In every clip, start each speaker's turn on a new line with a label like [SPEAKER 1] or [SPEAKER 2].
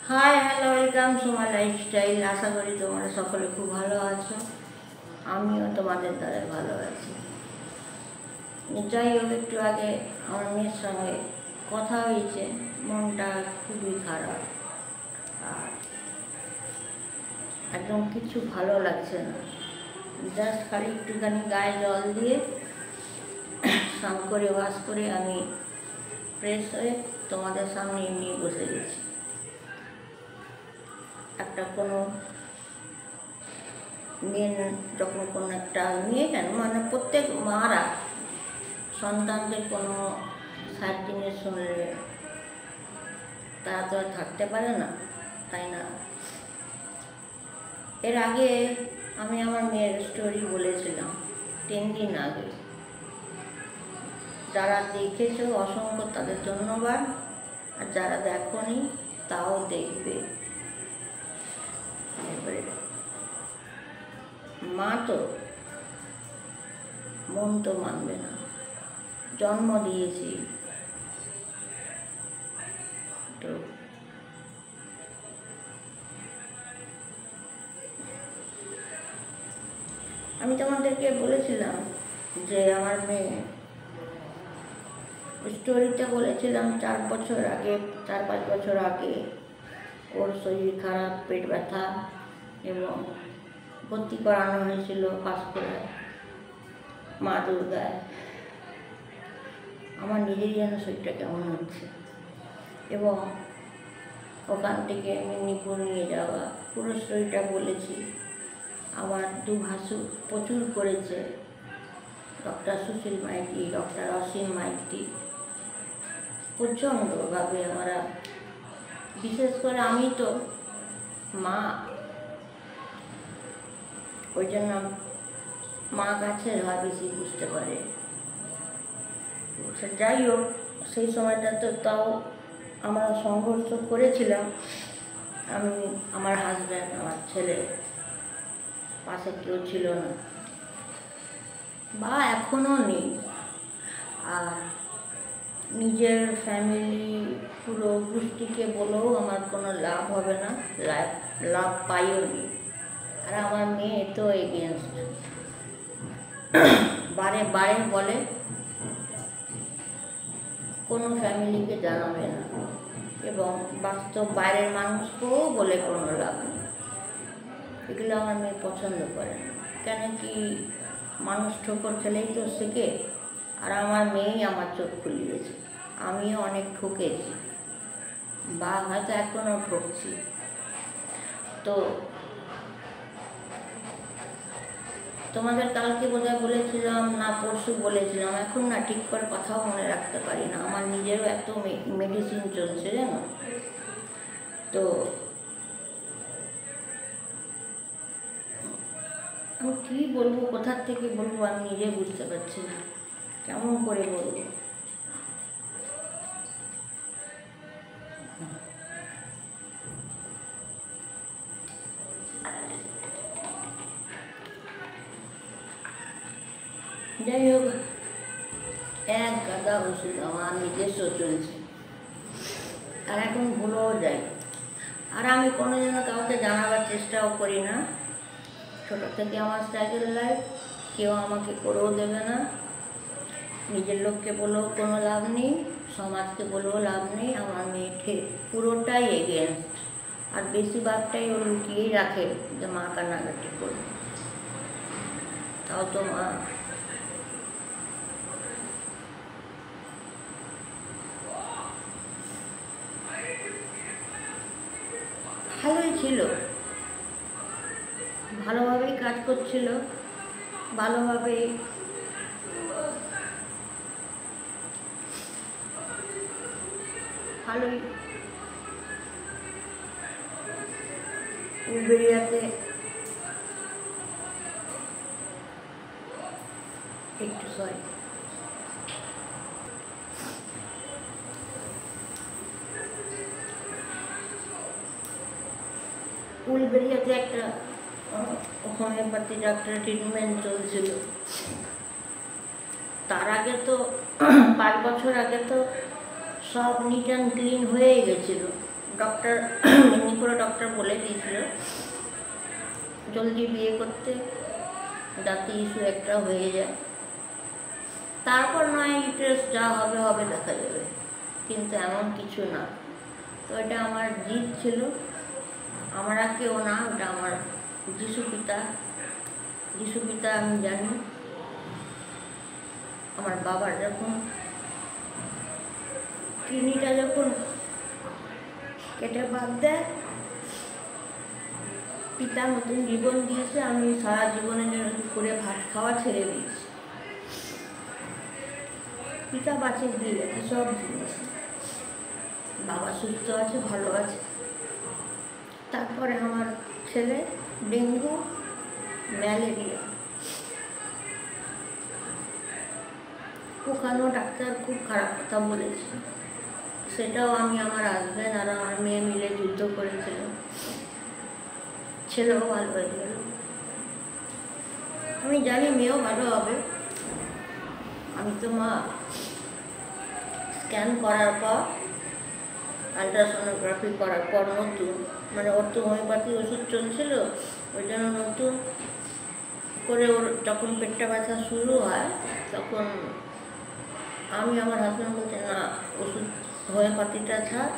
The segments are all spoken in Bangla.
[SPEAKER 1] High hello welcome to my lifestyle. আশা করি তোমরা সকলে খুব ভালো আছো, আমিও তোমাদের দ্বারা ভালো আছি। যাই হোক, একটু আগে আমার মেয়ের সঙ্গে কথা হয়েছে, মনটা খুবই খারাপ আর একদম কিছু ভালো লাগছে না। জাস্ট খালি একটুখানি গায়ে জল দিয়ে স্নান করে ওয়াশ করে আমি ফ্রেশ হয়ে তোমাদের সামনে এমনি বসে গেছি। একটা কোনো মেয়ে যখন কোনো একটা মেয়ে কেন মানে প্রত্যেক মারা সন্তানদের কোনো সাত জিনিস শুনলে তারা তো আর থাকতে পারে না, তাই না? এর আগে আমি আমার মেয়ের স্টোরি বলেছিলাম 3 দিন আগে। যারা দেখেছো অসংখ্য তাদের ধন্যবাদ, আর যারা দেখোনি তাও দেখবে। এবারে মা তো মন তো মানবে না, জন্ম দিয়েছি তো আমি তোমাদেরকে বলেছিলাম যে আমার মেয়ে স্টোরিটা বলেছিলাম 4-5 বছর আগে ওর শরীর খারাপ, পেট ব্যথা এবং ভর্তি করানো হয়েছিল পাঁশকুড়ায় মা দুর্গায়। আমার নিজেরই যেন শরীরটা কেমন হচ্ছে, এবং ওখান থেকে মেদিনীপুর নিয়ে যাওয়া পুরো স্টোরিটা বলেছি। আমার 2 ভাসুর প্রচুর করেছে, ডক্টর সুশীল মাইতি, ডক্টর অসীম মাইতি, প্রচণ্ডভাবে আমরা, বিশেষ করে আমি তো মা, ওই জন্য মা কাছের হয় বেশি বুঝতে পারে। যাই হোক, সেই সময়টা তো তাও আমরা সংঘর্ষ করেছিলাম। আমি, আমার হাজব্যান্ড, আমার ছেলে, পাশে কেউ ছিল না বা এখনও নেই। আর নিজের ফ্যামিলি পুরো গোষ্ঠীকে বলেও আমার কোনো লাভ হবে না, লাভ পাইও নি। আর আমার মেয়ে তো এগেনস্ট, বারে বারে বলে কোনো ফ্যামিলিকে জানাবে না, এবং বাস্তব বাইরের মানুষকেও বলে কোনো লাভ নেই। এগুলো আমার মেয়ে পছন্দ করে না। কেন কি, মানুষ ঠোকর খেলেই তো শেখে, আর আমার মেয়েই আমার চোখ খুলিয়েছে। আমিও অনেক ঠকেছি বা হয়তো এখনও ঠকছি। তো তোমাদের কালকে বোধহয় বলেছিলাম না পরশু বলেছিলাম, এখন না ঠিক করে কথাও মনে রাখতে পারি না। আমার নিজেরও এত মেডিসিন চলছে জানো তো। আমি কী বলবো, কোথার থেকে বলবো আমি নিজে বুঝতে পারছি না, কেমন করে বলবো। যাই হোক, এক গাদা ওষুধ আমার নিজস্ব চলছে, আর এখন ভুলেও যাই। আর আমি কোনো যেন কাউকে জানাবার চেষ্টাও করি না। ছোটো থেকে আমার স্ট্রাগল লাইফ, কেউ আমাকে করেও দেবে না। নিজের লোককে বলেও কোনো লাভ নেই, সমাজকে বলেও লাভ নেই। আমার মেয়ে পুরোটাই এগেনস্ট, আর বেশিরভাগটাই ও লুকিয়েই রাখে যে মা কান্নাকাটি করবে। তাও তো মা ভালোই ছিল, ভালোভাবেই কাজ করছিল, ভালোভাবেই ভালোই উলবেড়িয়াতে একটু সরি উলবেড়িয়াতে একটা হোমিওপ্যাথি ডাক্তার ট্রিটমেন্ট চলছিল। তার আগে তো 5 বছর আগে তো সব নিট অ্যান্ড ক্লিন হয়েই গেছিলো, ডক্টর মেদিনীপুরে ডক্টর বলে দিয়েছিল জলদি বিয়ে করতে, যাতে ইস্যু একটা হয়ে যায়, তারপর নয় ইউটেরাস যা হবে হবে দেখা যাবে, কিন্তু এমন কিছু না। তো এটা আমার জিদ ছিল, আমরা কেউ না, ওটা আমার যিশু পিতা। যিশু পিতা আমি জানি। আমার বাবার যখন কিডনিটা যখন কেটে বাদ দেয়, পিতা নতুন জীবন দিয়েছে, আমি সারা জীবনের জন্য দুপুরে ভাত খাওয়া ছেড়ে দিয়েছি। পিতা বাঁচে দিয়ে গেছে সব জিনিস, বাবা সুস্থ আছে, ভালো আছে। তারপরে আমার ছেলে ডেঙ্গু, ম্যালেরিয়া, ওখানেও ডাক্তার খুব খারাপ কথা বলেছে, সেটাও আমি আমার হাজব্যান্ড আর আমার মেয়ে মিলে যুদ্ধ করেছিল, ছেলেও ভালো হয়ে গেল। আমি জানি মেয়েও ভালো হবে। আমি তো মা স্ক্যান করার পর, আলট্রাসোনোগ্রাফি করার পর নতুন, মানে ওর তো হোমিওপ্যাথি ওষুধ চলছিল, ওই জন্য নতুন করে ওর যখন পেটটা ব্যথা শুরু হয়, তখন আমি আমার হাজব্যান্ড বলছি না, ওষুধ হোমিওপ্যাথিটা ছাড়,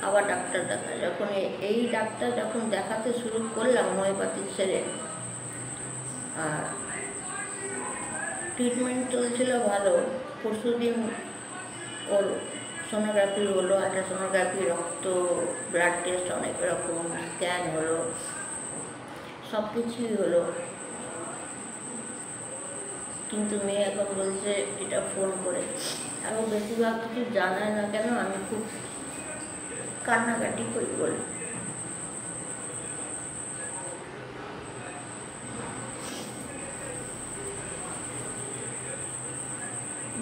[SPEAKER 1] আবার ডাক্তার দেখা। যখন এই ডাক্তার যখন দেখাতে শুরু করলাম হোমিওপ্যাথি ছেড়ে, আর ট্রিটমেন্ট চলছিল ভালো। পরশুদিন ওর সোনোগ্রাফি হলো, আলট্রাসোনোগ্রাফি, রক্ত, ব্লাড টেস্ট, অনেক রকম স্ক্যান হলো, সব কিছুই হলো। কিন্তু মেয়ে এখন বলছে এটা ফোন করে, আর ও বেশিরভাগ কিছু জানায় না কেন, আমি খুব কান্নাকাটি করি বলে।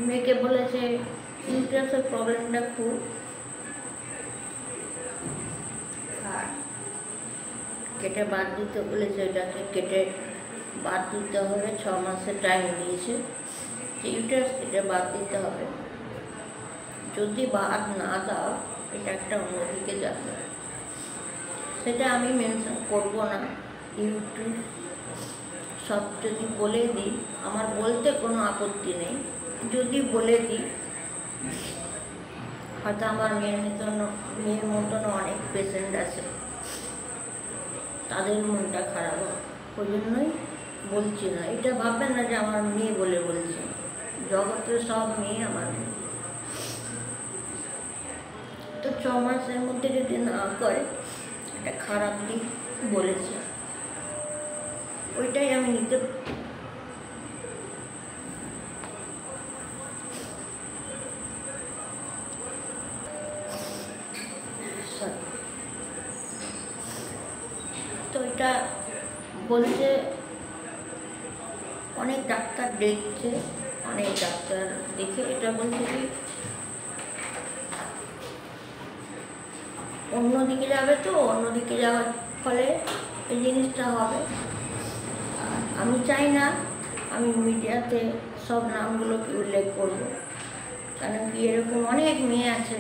[SPEAKER 1] মেয়েকে বলেছে ইউটেরাসের প্রবলেমটা খুব, আর কেটে বাদ দিতে বলেছে, এটাকে কেটে বাদ দিতে হবে, 6 মাসের টাইম দিয়েছে যে ইউটেরাস কেটে বাদ দিতে হবে। যদি বাদ না দাও, এটা একটা অন্যদিকে যাবে। সেটা আমি মেনশন করব না, ইউটিউব সব যদি বলে দিই, আমার বলতে কোনো আপত্তি নেই, যদি বলে দিই হয়তো আমার মেয়ের মতন অনেক পেশেন্ট আছে, তাদের মনটা খারাপ হয়, ওই জন্যই বলছি না। এটা ভাববেন না যে আমার মেয়ে বলে বলছি, জগতের সব মেয়ে আমার মেয়ে। তো 6 মাসের মধ্যে যদি না করে, একটা খারাপ দিক বলেছে, ওইটাই আমি নিতে। তো এটা বলছে অনেক ডাক্তার দেখছে, অনেক ডাক্তার দেখে এটা বলছে কি অন্যদিকে যাবে, তো অন্যদিকে যাওয়ার ফলে এই জিনিসটা হবে। আমি চাই না আমি মিডিয়াতে সব নামগুলোকে উল্লেখ করব, কারণ কি এরকম অনেক মেয়ে আছে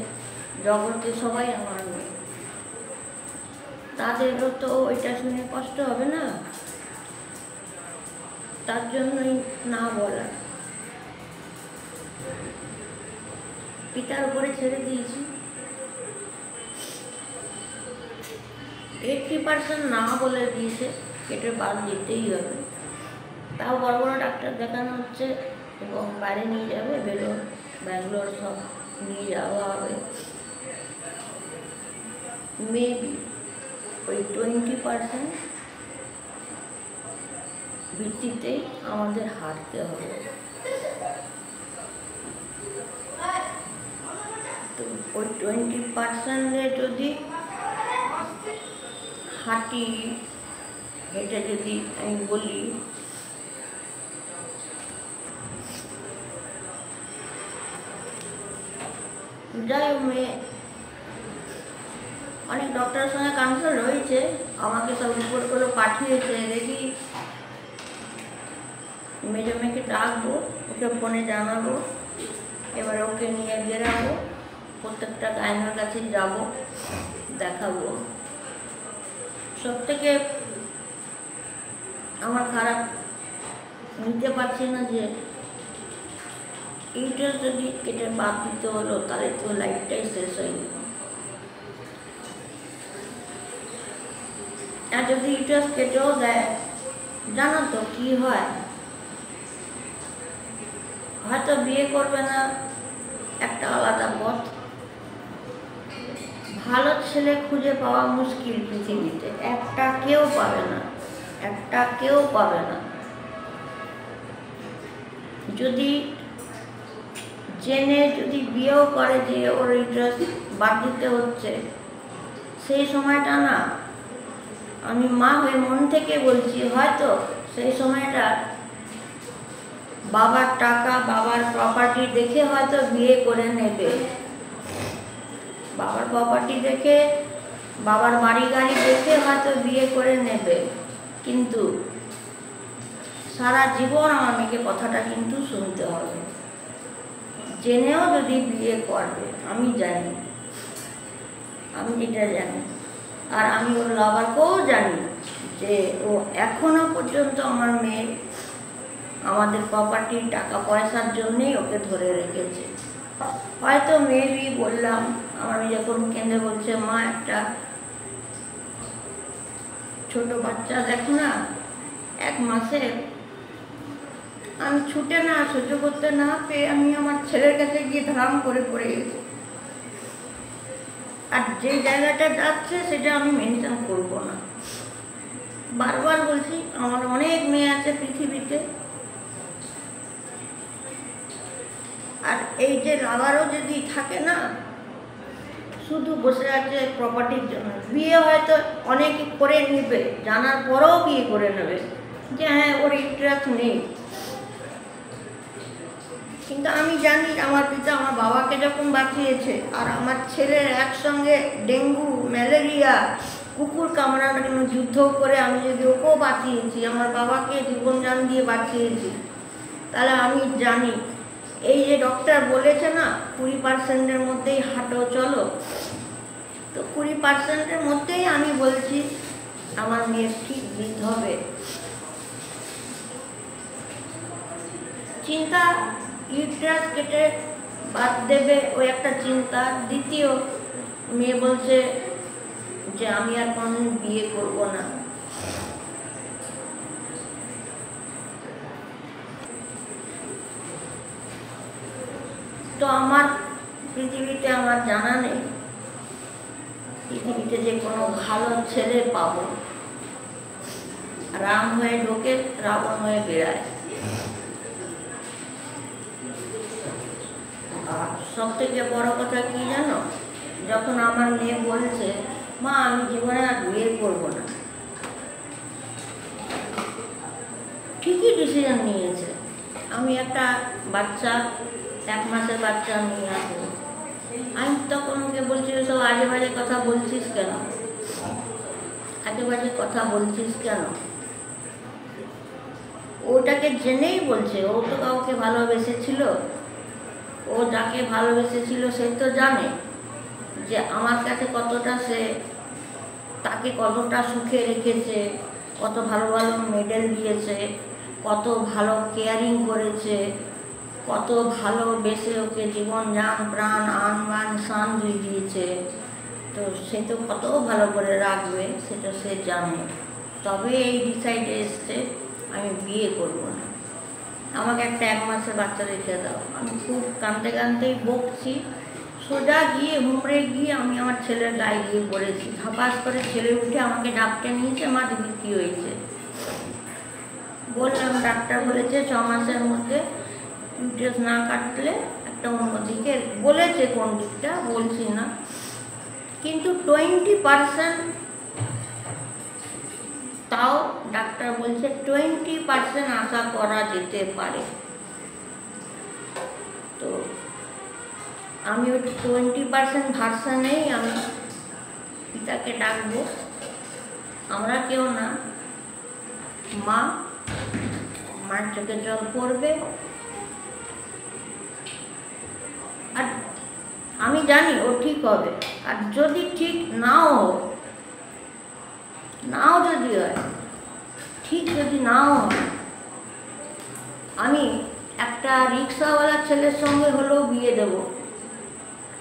[SPEAKER 1] জগতে, সবাই আমার মেয়ে, তাদেরও তো এটা শুনে কষ্ট হবে না, তার জন্যই না বলা। পিতার উপরে ছেড়ে দিয়েছি। 80% না বলে দিয়েছে, কেটে বাদ দিতেই হবে। তাও বড় বড় ডাক্তার দেখানো হচ্ছে এবং বাইরে নিয়ে যাবে, বেলুর, ব্যাঙ্গালোর সব নিয়ে যাওয়া হবে। মেবি ওই 20% ভিত্তিতেই আমাদের হাঁটতে হবে। তো ওই 20% যদি হাঁটি, এটা যদি আমি বলি, যাই হোক, মেয়ে অনেক ডক্টরের সঙ্গে কনসাল্ট হয়েছে, আমাকে সব রিপোর্টগুলো পাঠিয়েছে, দেখি মেজো মেয়েকে ডাকবো, ওকে ফোনে জানাবো, এবার ওকে নিয়ে বেরাবো, প্রত্যেকটা গায়নের কাছে যাব, দেখাবো। সব থেকে আমার খারাপ নিতে পারছি না যে ইউটারাস যদি কেটে বাদ দিতে হলো, তাহলে তো লাইফটাই শেষ হয়ে গেল। আর যদি ইউটারাস কেটেও দেয়, জানো তো কি হয়, হয়তো বিয়ে করবে না, একটা আলাদা পথ। ভালো ছেলে খুঁজে পাওয়া মুশকিল পৃথিবীতে, একটা কেউ পাবে না, একটা কেউ পাবে না। যদি জেনে যদি বিয়েও করে যে ওর ইউটারাস বাদ দিতে হচ্ছে, সেই সময়টা না, আমি মা হয়ে মন থেকে বলছি, হয়তো সেই সময়টা বাবার টাকা, বাবার প্রপার্টি দেখে হয়তো বিয়ে করে নেবে। বাবার প্রপার্টি দেখে, বাবার বাড়ি গাড়ি দেখে হয়তো বিয়ে করে নেবে, কিন্তু সারা জীবন আমার মেয়েকে কথাটা কিন্তু শুনতে হবে। জেনেও যদি বিয়ে করবে, আমি জানি, আমি যেটা জানি, আর আমি ওর লাভারকেও জানি যে ও এখনো পর্যন্ত আমার মেয়ে আমাদের প্রপার্টির টাকা পয়সার জন্যেই ওকে ধরে রেখেছে। হয়তো মেবি বললাম, আমার মেয়ে যখন কেঁদে বলছে, মা একটা ছোট বাচ্চা দেখো না, 1 মাসে, আমি ছুটে না সহ্য করতে না পেয়ে আমি আমার ছেলের কাছে গিয়ে ধারাম করে পড়ে গেছি। আর যে জায়গাটা যাচ্ছে সেটা আমি মেনশন করব না। বারবার বলছি, আমার অনেক মেয়ে আছে পৃথিবীতে, আর এই যে লাভারও যদি থাকে না, শুধু বসে আছে প্রপার্টির জন্য, বিয়ে হয়তো অনেকে করে নেবে, জানার পরেও বিয়ে করে নেবে যে হ্যাঁ ওর ইন্টারেস্ট নেই। কিন্তু আমি জানি আমার পিতা আমার বাবাকে যখন বাঁচিয়েছে, আর আমার ছেলের একসঙ্গে ডেঙ্গু, ম্যালেরিয়া, কুকুর কামড়ানোর জন্য যুদ্ধ করে আমি যদি ওকেও বাঁচিয়েছি, আমার বাবাকে জীবনদান দিয়ে বাঁচিয়েছি, তাহলে আমি জানি এই যে ডক্টর বলেছে না 20%-এর মধ্যেই হাঁটো চলো, তো 20%-এর মধ্যেই আমি বলছি আমার মেয়ের ঠিক বৃদ্ধ হবে। চিন্তা ইউটারাস কেটে বাদ দেবে, ওই একটা চিন্তা। দ্বিতীয়, মেয়ে বলছে যে আমি আর কোনোদিন বিয়ে করব না। তো আমার পৃথিবীতে আমার জানা নেই পৃথিবীতে যে কোনো ভালো ছেলে পাবো। রাম হয়ে ঢোকে, রাবণ হয়ে বেড়ায়। আর সব থেকে বড় কথা কি জানো, যখন আমার মেয়ে বলছে মা আমি জীবনে আর বিয়ে করবো না, ঠিকই ডিসিশন নিয়েছে। আমি একটা বাচ্চা, 1 মাসের বাচ্চা নিয়ে আসবো। আমি তখন ওকে বলছি, সব আজে বাজে কথা বলছিস কেন, আজে বাজে কথা বলছিস কেন? ওটাকে জেনেই বলছে, ও তো কাউকে ভালোবেসেছিল, ও যাকে ভালোবেসেছিল সে তো জানে যে আমার কাছে কতটা, সে তাকে কতটা সুখে রেখেছে, কত ভালো ভালো মেডেল দিয়েছে, কত ভালো কেয়ারিং করেছে, কত ভালোবেসে ওকে জীবন জান প্রাণ আন বান শান দিয়েছে। তো সে তো কত ভালো করে রাখবে সেটা সে জানে। তবে এই ডিসাইডে এসছে আমি বিয়ে করবো না, আমাকে একটা 1 মাসের বাচ্চা রেখে দাও। আমি খুব কাঁদতে কাঁদতেই বকছি, সোজা গিয়ে হুমড়ে গিয়ে আমি আমার ছেলের গায়ে গিয়ে পড়েছি। ধাপাস করে ছেলে উঠে আমাকে ডাকতে নিয়েছে, মা দিদি কী হয়েছে? বললাম ডাক্তার বলেছে 6 মাসের মধ্যে ইউটারাস না কাটলে একটা অন্যদিকে, বলেছে কোন দিকটা বলছি না, কিন্তু 20%, তাও ডাক্তার বলছে 20% আশা করা যেতে পারে। তো আমি ওই 20% ভার্সানেই আমি পিতাকে ডাকবো। আমরা কেউ না, মা, মার চোখে জল পড়বে। আর আমি জানি ও ঠিক হবে। আর যদি ঠিক নাও যদি হয়, ঠিক যদি নাও হয়, আমি একটা রিক্সাওয়ালার ছেলের সঙ্গে হলেও বিয়ে দেব,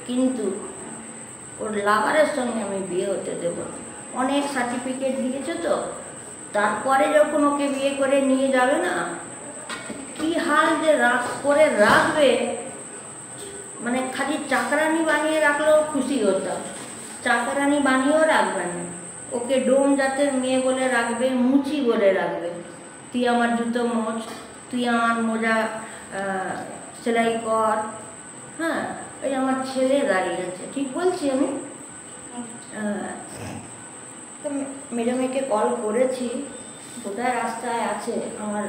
[SPEAKER 1] কিন্তু ওর লাভারের সঙ্গে আমি বিয়ে হতে দেব। অনেক সার্টিফিকেট দিয়েছে তো, তারপরে যখন ওকে বিয়ে করে নিয়ে যাবে না, কি হাল যে করে রাখবে, মানে খালি চাকরানি বানিয়ে রাখলেও খুশি হতাম। চাকরানি বানিয়েও রাখবে না, ওকে ডোম জাতের মেয়ে বলে রাখবে, মুচি বলে রাখবে। তুই আমার জুতো মোচ, তুই আমার মোজা সেলাই কর। হ্যাঁ, ওই আমার ছেলে দাঁড়িয়ে আছে, ঠিক বলছি আমি? ম্যাডামকে কল করেছি, কোথায় রাস্তায় আছে আমার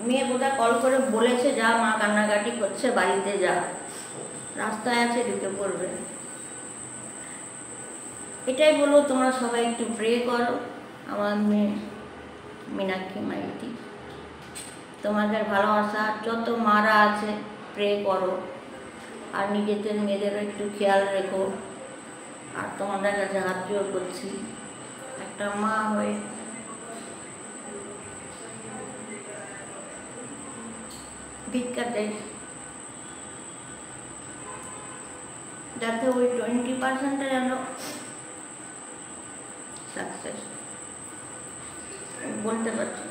[SPEAKER 1] মেয়ে, কোথায় কল করে বলেছে যা মা কান্নাকাটি করছে, বাড়িতে যা, রাস্তায় আছে, ঢুকে পড়বে। এটাই বলবো, তোমরা সবাই একটু প্রে করো আমার মেয়ে মীনাক্ষী মাইতি। তোমাদের ভালোবাসা যত মারা আছে প্রে করো, আর নিজেদের মেয়েদেরও একটু খেয়াল রেখো। আর তোমাদের কাছে হাত জোর করছি, একটা মা হয়ে ভিক্ষা দেয়, যাতে ওই 20% যেন সাকসেস। বলতে পারছি।